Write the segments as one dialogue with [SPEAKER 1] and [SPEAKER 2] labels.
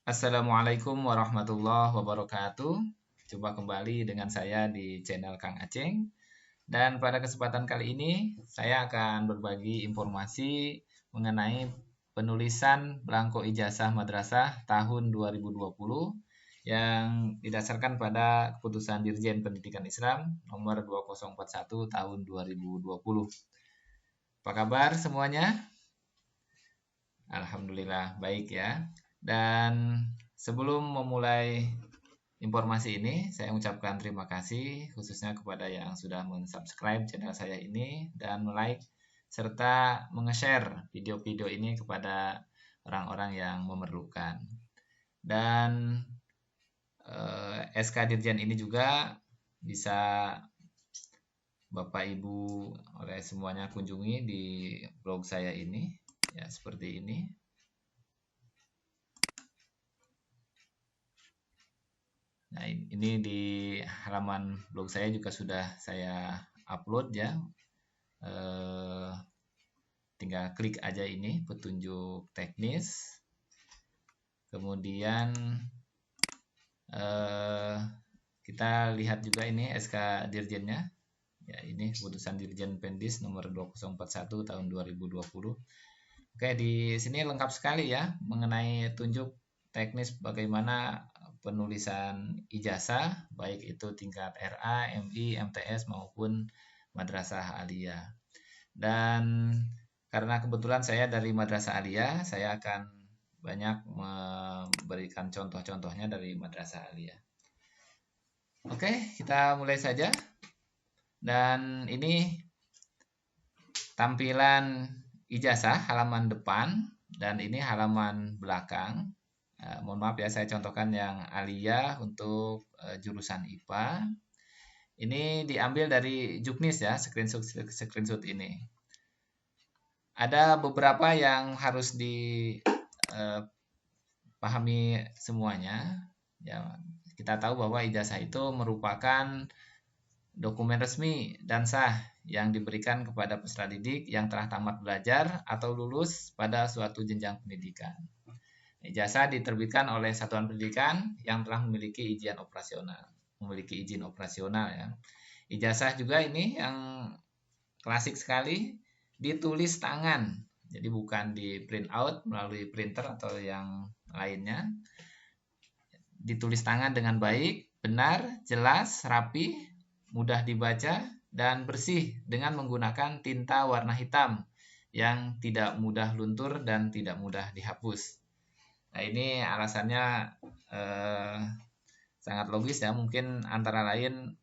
[SPEAKER 1] Assalamualaikum warahmatullahi wabarakatuh. Jumpa kembali dengan saya di channel Kang Aceng. Dan pada kesempatan kali ini saya akan berbagi informasi mengenai penulisan belangko ijazah madrasah tahun 2020 yang didasarkan pada keputusan Dirjen Pendidikan Islam nomor 2041 tahun 2020. Apa kabar semuanya? Alhamdulillah baik ya. Dan sebelum memulai informasi ini, saya ucapkan terima kasih khususnya kepada yang sudah mensubscribe channel saya ini dan like serta menge-share video-video ini kepada orang-orang yang memerlukan. Dan SK Dirjen ini juga bisa Bapak Ibu oleh semuanya kunjungi di blog saya ini ya seperti ini. Nah, ini di halaman blog saya juga sudah saya upload ya. Tinggal klik aja ini petunjuk teknis. Kemudian kita lihat juga ini SK Dirjennya. Ya, ini keputusan Dirjen Pendis nomor 2041 tahun 2020. Oke, di sini lengkap sekali ya mengenai tunjuk teknis bagaimana penulisan ijazah, baik itu tingkat RA, MI, MTS maupun madrasah aliyah. Dan karena kebetulan saya dari madrasah aliyah, saya akan banyak memberikan contoh-contohnya dari madrasah aliyah. Oke, kita mulai saja. Dan ini tampilan ijazah halaman depan dan ini halaman belakang. Mohon maaf ya, saya contohkan yang aliyah untuk jurusan IPA. Ini diambil dari Juknis ya, screenshot ini. Ada beberapa yang harus dipahami semuanya. Ya, kita tahu bahwa ijazah itu merupakan dokumen resmi dan sah yang diberikan kepada peserta didik yang telah tamat belajar atau lulus pada suatu jenjang pendidikan. Ijazah diterbitkan oleh satuan pendidikan yang telah memiliki izin operasional ya. Ijazah juga ini yang klasik sekali ditulis tangan. Jadi bukan di print out melalui printer atau yang lainnya. Ditulis tangan dengan baik, benar, jelas, rapi, mudah dibaca, dan bersih dengan menggunakan tinta warna hitam yang tidak mudah luntur dan tidak mudah dihapus. Nah, ini alasannya sangat logis ya, mungkin antara lain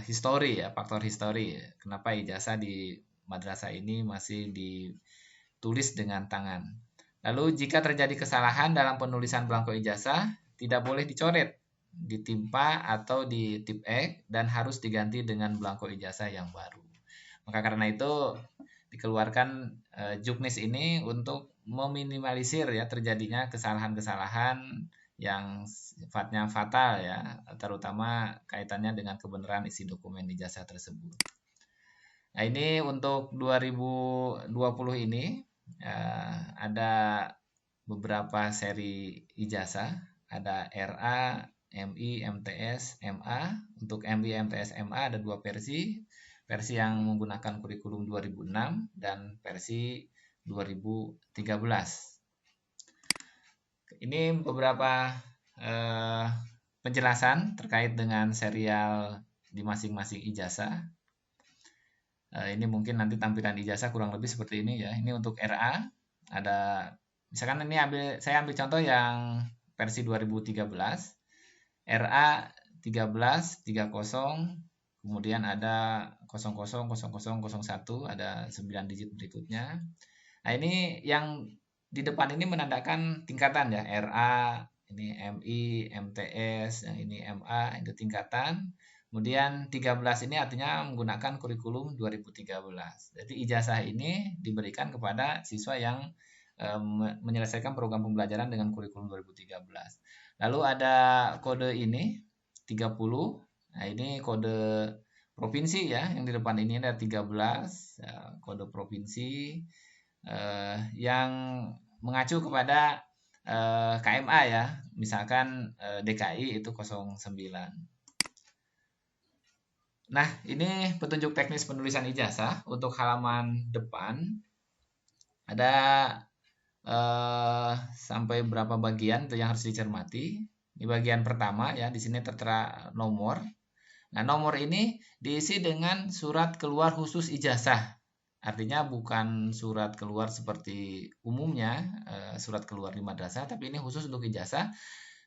[SPEAKER 1] histori ya, faktor histori. Kenapa ijazah di madrasah ini masih ditulis dengan tangan. Lalu jika terjadi kesalahan dalam penulisan belangko ijazah, tidak boleh dicoret, ditimpa atau di tip X dan harus diganti dengan belangko ijazah yang baru. Maka karena itu dikeluarkan Juknis ini untuk meminimalisir ya terjadinya kesalahan-kesalahan yang sifatnya fatal ya, terutama kaitannya dengan kebenaran isi dokumen ijazah tersebut. Nah, ini untuk 2020 ini ada beberapa seri ijazah, ada RA, MI, MTS, MA. Untuk MI, MTS, MA ada dua versi. Versi yang menggunakan kurikulum 2006 dan versi 2013. Ini beberapa penjelasan terkait dengan serial di masing-masing ijazah. Ini mungkin nanti tampilan ijazah kurang lebih seperti ini ya. Ini untuk RA ada, misalkan ini saya ambil contoh yang versi 2013. RA 13 30, kemudian ada 00 0001, ada 9 digit berikutnya. Nah, ini yang di depan ini menandakan tingkatan ya, RA, ini MI, MTS, yang ini MA, itu tingkatan. Kemudian 13 ini artinya menggunakan kurikulum 2013. Jadi ijazah ini diberikan kepada siswa yang menyelesaikan program pembelajaran dengan kurikulum 2013. Lalu ada kode ini 30. Nah, ini kode provinsi ya, yang di depan ini ada 13 ya, kode provinsi yang mengacu kepada KMA ya, misalkan DKI itu 09. Nah, ini petunjuk teknis penulisan ijazah. Untuk halaman depan ada sampai berapa bagian itu yang harus dicermati. Di bagian pertama ya, di sini tertera nomor. Nah, nomor ini diisi dengan surat keluar khusus ijazah. Artinya bukan surat keluar seperti umumnya, surat keluar di madrasah, tapi ini khusus untuk ijazah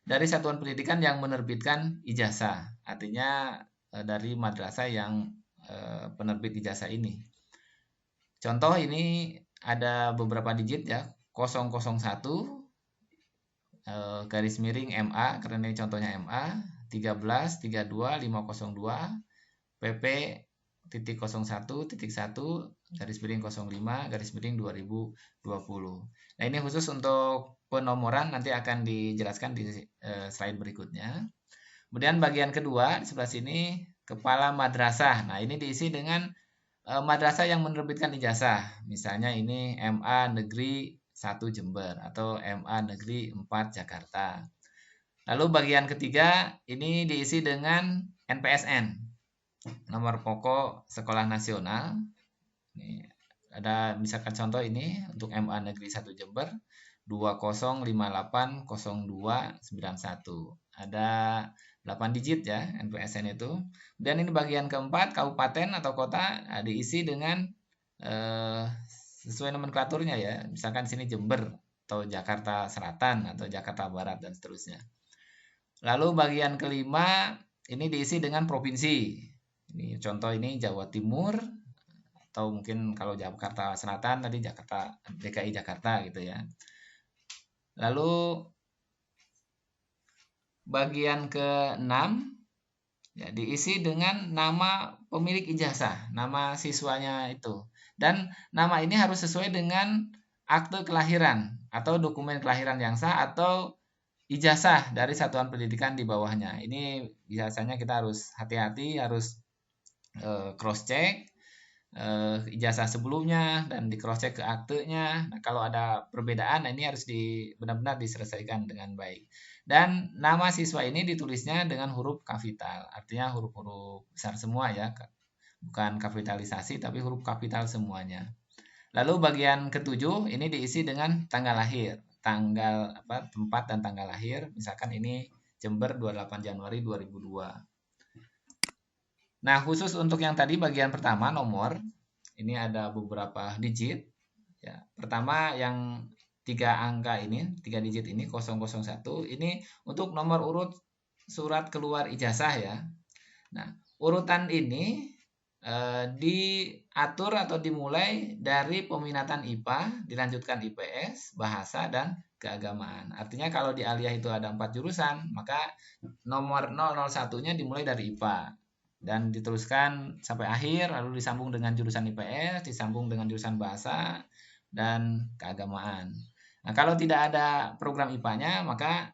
[SPEAKER 1] dari satuan pendidikan yang menerbitkan ijazah. Artinya dari madrasah yang penerbit ijazah ini. Contoh ini ada beberapa digit ya, 001 garis miring MA, karena ini contohnya MA, 13 32 502 PP titik 01 titik 1 garis miring 05 garis miring 2020. Nah, ini khusus untuk penomoran, nanti akan dijelaskan di slide berikutnya. Kemudian bagian kedua di sebelah sini, kepala madrasah. Nah, ini diisi dengan madrasah yang menerbitkan ijazah. Misalnya ini MA Negeri 1 Jember atau MA Negeri 4 Jakarta. Lalu bagian ketiga ini diisi dengan NPSN, nomor pokok sekolah nasional. Ini ada misalkan contoh ini untuk MA Negeri 1 Jember 20580291. Ada 8 digit ya NPSN itu. Dan ini bagian keempat, kabupaten atau kota, diisi dengan sesuai nomenklaturnya ya. Misalkan sini Jember atau Jakarta Selatan atau Jakarta Barat dan seterusnya. Lalu bagian kelima ini diisi dengan provinsi. Ini contoh ini Jawa Timur, atau mungkin kalau Jakarta Selatan tadi DKI Jakarta gitu ya. Lalu bagian ke-6 ya, diisi dengan nama pemilik ijazah, nama siswanya itu. Dan nama ini harus sesuai dengan akte kelahiran atau dokumen kelahiran yang sah atau ijazah dari satuan pendidikan di bawahnya. Ini biasanya kita harus hati-hati, harus cross check ijazah sebelumnya dan di cross check ke aktenya. Nah, kalau ada perbedaan, ini harus benar-benar diselesaikan dengan baik. Dan nama siswa ini ditulisnya dengan huruf kapital, artinya huruf-huruf besar semua ya, bukan kapitalisasi tapi huruf kapital semuanya. Lalu bagian ketujuh ini diisi dengan tanggal lahir, tempat dan tanggal lahir. Misalkan ini Jember 28 Januari 2002. Nah, khusus untuk yang tadi bagian pertama nomor, ini ada beberapa digit. Ya, pertama yang 3 angka ini, 3 digit ini 001, ini untuk nomor urut surat keluar ijazah ya. Nah, urutan ini diatur atau dimulai dari peminatan IPA, dilanjutkan IPS, bahasa, dan keagamaan. Artinya kalau di aliyah itu ada 4 jurusan, maka nomor 001-nya dimulai dari IPA dan diteruskan sampai akhir, lalu disambung dengan jurusan IPS, disambung dengan jurusan bahasa, dan keagamaan. Nah, kalau tidak ada program IPA-nya, maka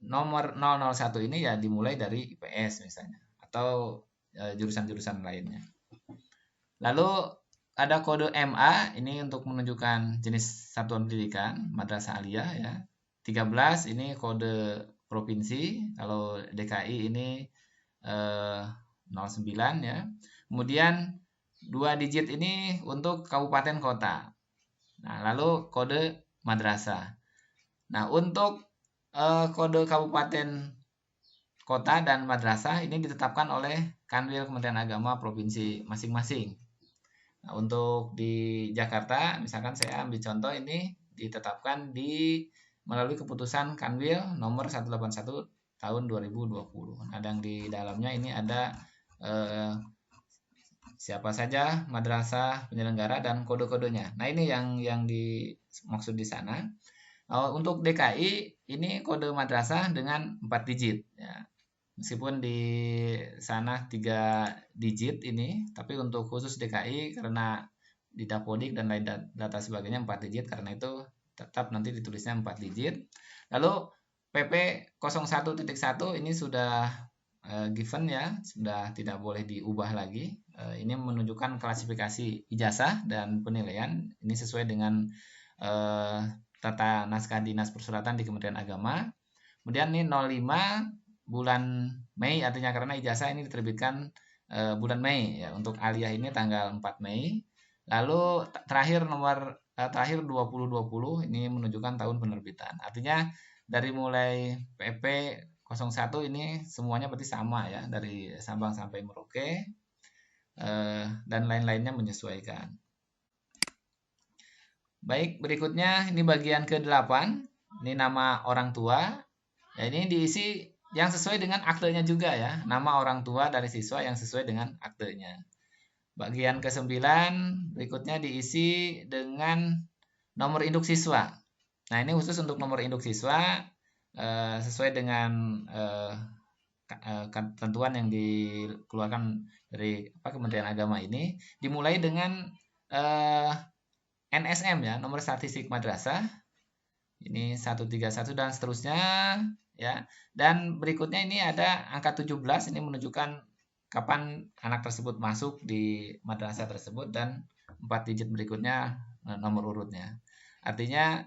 [SPEAKER 1] nomor 001 ini ya dimulai dari IPS misalnya, atau jurusan-jurusan lainnya. Lalu ada kode MA, ini untuk menunjukkan jenis satuan pendidikan, madrasah aliyah ya. 13 ini kode provinsi, kalau DKI ini 09 ya. Kemudian 2 digit ini untuk kabupaten kota. Nah, lalu kode madrasah. Nah, untuk kode kabupaten kota dan madrasah ini ditetapkan oleh Kanwil Kementerian Agama provinsi masing-masing. Nah, untuk di Jakarta, misalkan saya ambil contoh ini ditetapkan melalui keputusan Kanwil nomor 181 tahun 2020. Nah, dan di dalamnya ini ada siapa saja madrasah penyelenggara dan kode-kodenya. Nah, ini yang dimaksud di sana. Untuk DKI ini kode madrasah dengan 4 digit ya. Meskipun di sana 3 digit ini, tapi untuk khusus DKI karena di Dapodik dan lain data sebagainya 4 digit, karena itu tetap nanti ditulisnya 4 digit. Lalu PP 01.1 ini sudah given ya, sudah tidak boleh diubah lagi. Ini menunjukkan klasifikasi ijazah dan penilaian. Ini sesuai dengan serta naskah dinas persuratan di Kementerian Agama. Kemudian ini 05 bulan Mei, artinya karena ijazah ini diterbitkan bulan Mei ya, untuk aliyah ini tanggal 4 Mei. Lalu terakhir nomor terakhir 2020 ini menunjukkan tahun penerbitan. Artinya dari mulai PP 01 ini semuanya berarti sama ya, dari Sabang sampai Merauke, dan lain-lainnya menyesuaikan. Baik, berikutnya ini bagian ke-8. Ini nama orang tua. Ya, ini diisi yang sesuai dengan aktenya juga ya. Nama orang tua dari siswa yang sesuai dengan aktenya. Bagian ke-9 berikutnya diisi dengan nomor induk siswa. Nah, ini khusus untuk nomor induk siswa sesuai dengan ketentuan yang dikeluarkan dari Kementerian Agama ini, dimulai dengan NSM ya, nomor statistik madrasah. Ini 131 dan seterusnya ya. Dan berikutnya ini ada angka 17, ini menunjukkan kapan anak tersebut masuk di madrasah tersebut, dan 4 digit berikutnya nomor urutnya. Artinya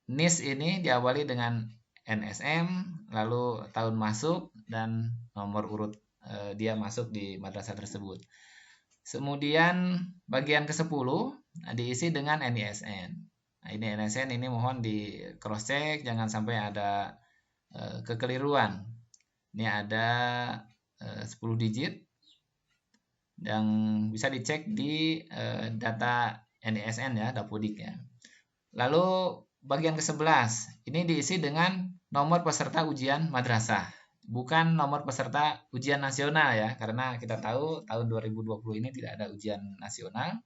[SPEAKER 1] NIS ini diawali dengan NSM, lalu tahun masuk dan nomor urut dia masuk di madrasah tersebut. Kemudian bagian ke-10 diisi dengan NISN. Nah, ini NISN ini mohon di cross check, jangan sampai ada kekeliruan. Ini ada 10 digit yang bisa dicek di data NISN ya, Dapodik ya. Lalu bagian ke-11 ini diisi dengan nomor peserta ujian madrasah, bukan nomor peserta ujian nasional ya, karena kita tahu tahun 2020 ini tidak ada ujian nasional.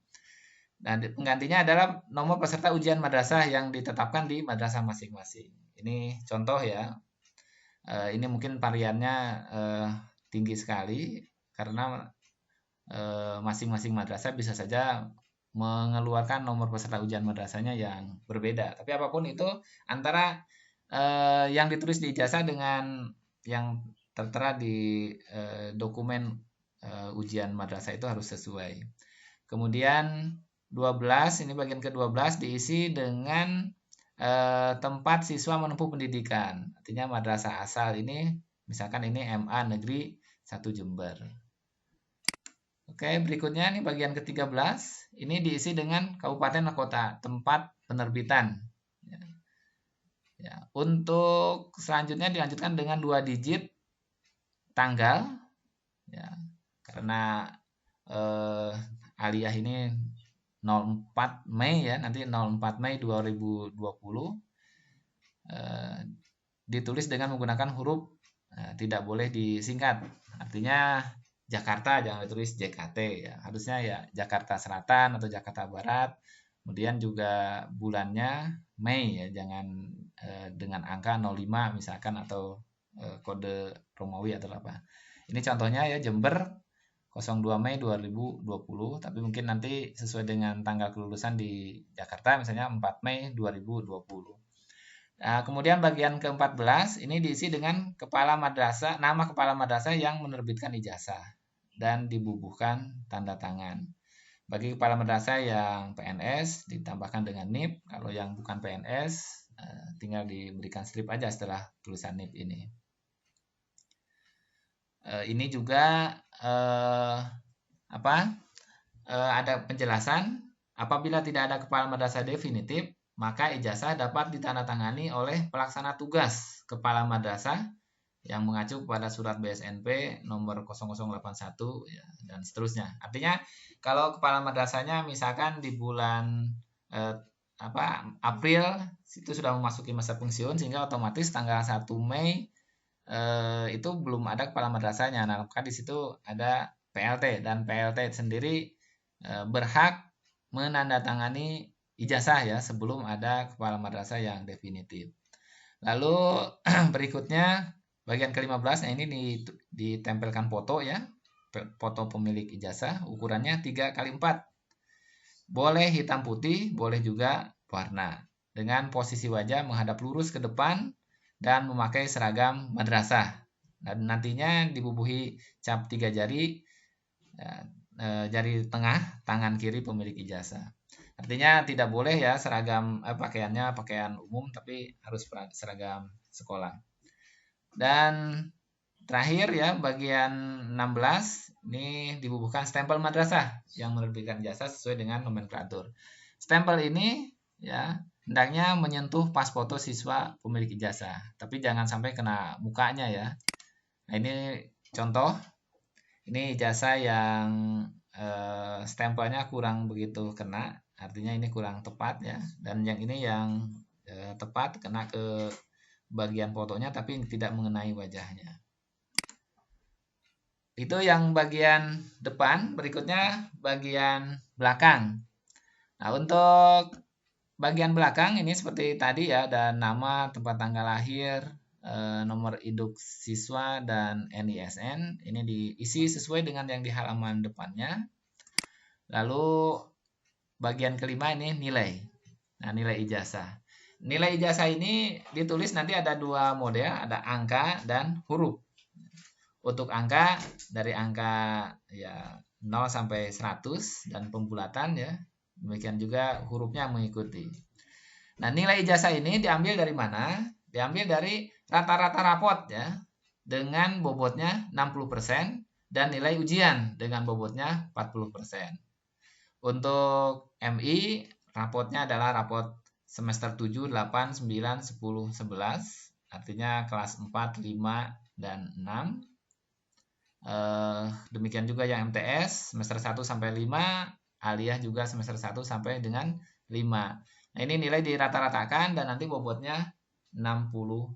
[SPEAKER 1] Dan penggantinya adalah nomor peserta ujian madrasah yang ditetapkan di madrasah masing-masing. Ini contoh ya. Ini mungkin variannya tinggi sekali karena masing-masing madrasah bisa saja mengeluarkan nomor peserta ujian madrasahnya yang berbeda. Tapi apapun itu, antara yang ditulis di ijazah dengan yang tertera di dokumen ujian madrasah itu harus sesuai. Kemudian 12, ini bagian ke-12 diisi dengan tempat siswa menempuh pendidikan. Artinya madrasah asal ini, misalkan ini MA Negeri 1 Jember. Oke, berikutnya ini bagian ke-13. Ini diisi dengan kabupaten atau kota, tempat penerbitan. Ya. Untuk selanjutnya dilanjutkan dengan 2 digit tanggal. Ya, karena aliyah ini 04 Mei ya, nanti 04 Mei 2020 ditulis dengan menggunakan huruf, tidak boleh disingkat. Artinya Jakarta jangan ditulis JKT ya, harusnya ya Jakarta Selatan atau Jakarta Barat. Kemudian juga bulannya Mei ya, jangan dengan angka 05 misalkan, atau kode Romawi atau apa. Ini contohnya ya, Jember 02 Mei 2020, tapi mungkin nanti sesuai dengan tanggal kelulusan di Jakarta, misalnya 4 Mei 2020. Nah, kemudian bagian ke-14 ini diisi dengan kepala madrasah, nama kepala madrasah yang menerbitkan ijazah dan dibubuhkan tanda tangan. Bagi kepala madrasah yang PNS ditambahkan dengan NIP, kalau yang bukan PNS tinggal diberikan strip aja setelah tulisan NIP ini. Ini juga ada penjelasan, apabila tidak ada kepala madrasah definitif, maka ijazah dapat ditandatangani oleh pelaksana tugas kepala madrasah yang mengacu pada surat BSNP nomor 0081 ya, dan seterusnya. Artinya kalau kepala madrasahnya misalkan di bulan April itu sudah memasuki masa pensiun, sehingga otomatis tanggal 1 Mei itu belum ada kepala madrasahnya. Nah, maka di situ ada PLT, dan PLT sendiri berhak menandatangani ijazah ya sebelum ada kepala madrasah yang definitif. Lalu berikutnya bagian ke-15, nah ini ditempelkan foto ya, foto pemilik ijazah, ukurannya 3x4. Boleh hitam putih, boleh juga warna, dengan posisi wajah menghadap lurus ke depan dan memakai seragam madrasah. Dan nantinya dibubuhi cap 3 jari, jari tengah tangan kiri pemilik ijazah. Artinya tidak boleh ya seragam pakaiannya pakaian umum, tapi harus seragam sekolah. Dan terakhir ya bagian 16 ini dibubuhkan stempel madrasah yang menerbitkan ijazah sesuai dengan nomenklatur. Stempel ini ya hendaknya menyentuh pas foto siswa pemilik ijazah, tapi jangan sampai kena mukanya ya. Nah, ini contoh, ini ijazah yang stempelnya kurang begitu kena, artinya ini kurang tepat ya. Dan yang ini yang tepat kena ke bagian fotonya tapi tidak mengenai wajahnya. Itu yang bagian depan, berikutnya bagian belakang. Nah, untuk bagian belakang ini seperti tadi ya, ada nama, tempat tanggal lahir, nomor induk siswa, dan NISN. Ini diisi sesuai dengan yang di halaman depannya. Lalu bagian kelima ini nilai. Nah, nilai ijazah. Nilai ijazah ini ditulis nanti ada dua model, ada angka dan huruf. Untuk angka dari angka ya 0 sampai 100 dan pembulatan ya. Demikian juga hurufnya mengikuti. Nah, nilai ijazah ini diambil dari mana? Diambil dari rata-rata rapot ya. Dengan bobotnya 60% dan nilai ujian dengan bobotnya 40%. Untuk MI, rapotnya adalah rapot semester 7, 8, 9, 10, 11. Artinya kelas 4, 5, dan 6. Demikian juga yang MTS semester 1 sampai 5, aliyah juga semester 1 sampai dengan 5. Nah, ini nilai dirata-ratakan dan nanti bobotnya 60%.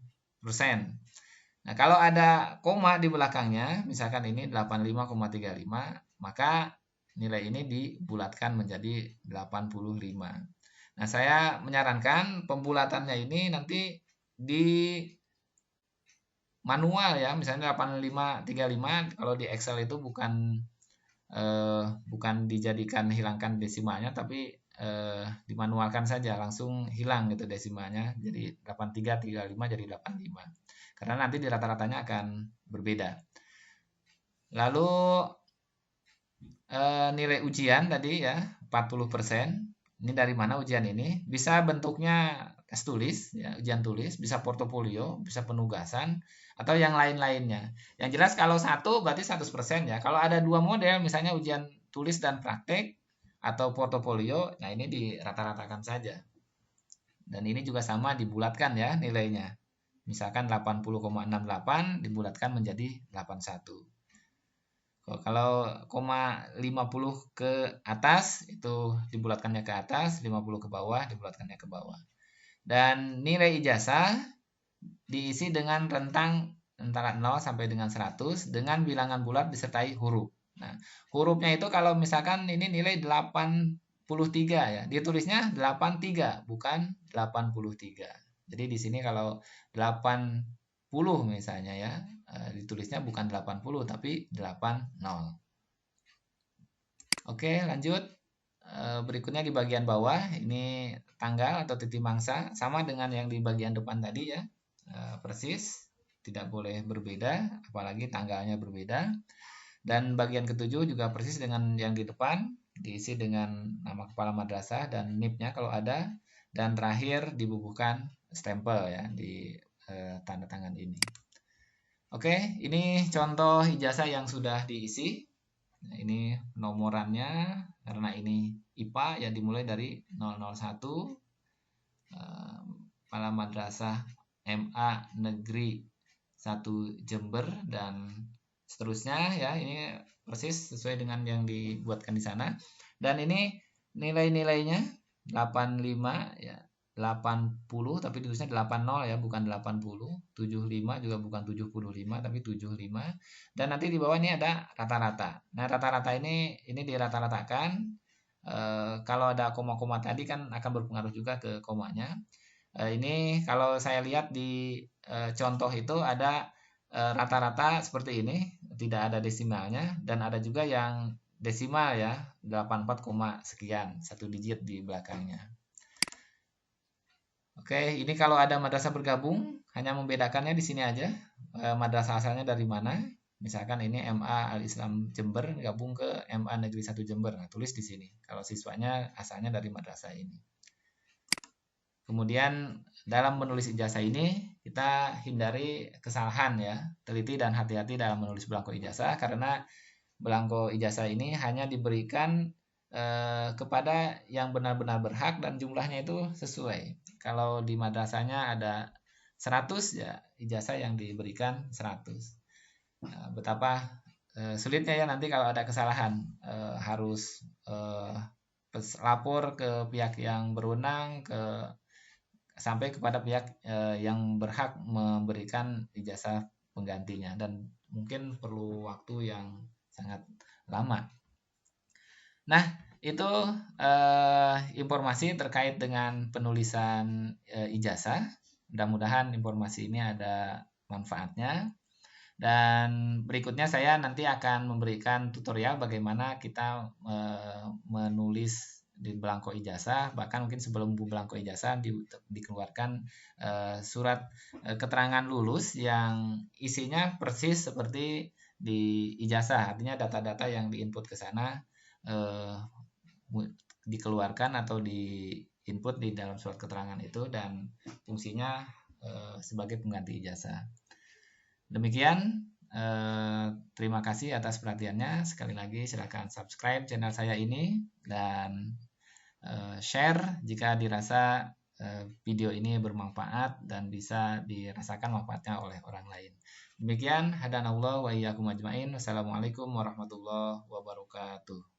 [SPEAKER 1] Nah, kalau ada koma di belakangnya, misalkan ini 85,35, maka nilai ini dibulatkan menjadi 85. Nah, saya menyarankan pembulatannya ini nanti di manual ya, misalnya 8535, kalau di Excel itu bukan dijadikan hilangkan desimalnya, tapi dimanualkan saja, langsung hilang gitu desimalnya, jadi 8335 jadi 85, karena nanti di rata-ratanya akan berbeda. Lalu nilai ujian tadi ya 40%. Ini dari mana ujian ini? Bisa bentuknya tes tulis ya, ujian tulis, bisa portofolio, bisa penugasan, atau yang lain-lainnya. Yang jelas kalau satu berarti 100% ya. Kalau ada dua model, misalnya ujian tulis dan praktek atau portofolio, nah ini dirata-ratakan saja. Dan ini juga sama dibulatkan ya nilainya. Misalkan 80,68 dibulatkan menjadi 81. Kalau 50 ke atas itu dibulatkannya ke atas, 50 ke bawah dibulatkannya ke bawah. Dan nilai ijazah diisi dengan rentang antara 0 sampai dengan 100 dengan bilangan bulat disertai huruf. Nah, hurufnya itu kalau misalkan ini nilai 83 ya, ditulisnya 83 bukan 83. Jadi di sini kalau 80 misalnya ya, ditulisnya bukan 80 tapi 80. Oke, lanjut. Berikutnya di bagian bawah ini tanggal atau titik mangsa, sama dengan yang di bagian depan tadi ya, persis, tidak boleh berbeda, apalagi tanggalnya berbeda. Dan bagian ketujuh juga persis dengan yang di depan, diisi dengan nama kepala madrasah dan NIP-nya kalau ada, dan terakhir dibubuhkan stempel ya di tanda tangan ini. Oke, ini contoh ijazah yang sudah diisi. Nah, ini nomorannya, karena ini IPA ya dimulai dari 001, kepala madrasah MA Negeri 1 Jember, dan seterusnya ya, ini persis sesuai dengan yang dibuatkan di sana. Dan ini nilai-nilainya 85 ya, 80 tapi tulisnya 80 ya, bukan 80. 75 juga bukan 75 tapi 75. Dan nanti di bawah ini ada rata-rata. Nah, rata-rata ini dirata-ratakan. Kalau ada koma-koma tadi kan akan berpengaruh juga ke komanya. Ini kalau saya lihat di contoh itu ada rata-rata seperti ini, tidak ada desimalnya, dan ada juga yang desimal ya, 84, sekian, satu digit di belakangnya. Oke, ini kalau ada madrasah bergabung, hanya membedakannya di sini aja, madrasah asalnya dari mana. Misalkan ini MA Al Islam Jember gabung ke MA Negeri 1 Jember. Nah, tulis di sini kalau siswanya asalnya dari madrasah ini. Kemudian dalam menulis ijazah ini kita hindari kesalahan ya, teliti dan hati-hati dalam menulis belangko ijazah karena belangko ijazah ini hanya diberikan kepada yang benar-benar berhak dan jumlahnya itu sesuai. Kalau di madrasahnya ada 100 ya ijazah yang diberikan 100. Betapa sulitnya ya nanti kalau ada kesalahan harus lapor ke pihak yang berwenang sampai kepada pihak yang berhak memberikan ijazah penggantinya dan mungkin perlu waktu yang sangat lama. Nah, itu informasi terkait dengan penulisan ijazah. Mudah-mudahan informasi ini ada manfaatnya. Dan berikutnya saya nanti akan memberikan tutorial bagaimana kita menulis di belangko ijazah, bahkan mungkin sebelum belangko ijazah dikeluarkan surat keterangan lulus yang isinya persis seperti di ijazah, artinya data-data yang diinput ke sana dikeluarkan atau diinput di dalam surat keterangan itu dan fungsinya sebagai pengganti ijazah. Demikian, terima kasih atas perhatiannya. Sekali lagi silakan subscribe channel saya ini dan share jika dirasa video ini bermanfaat dan bisa dirasakan manfaatnya oleh orang lain. Demikian, hadanallahu wa iyyakum ajmain. Wassalamualaikum warahmatullahi wabarakatuh.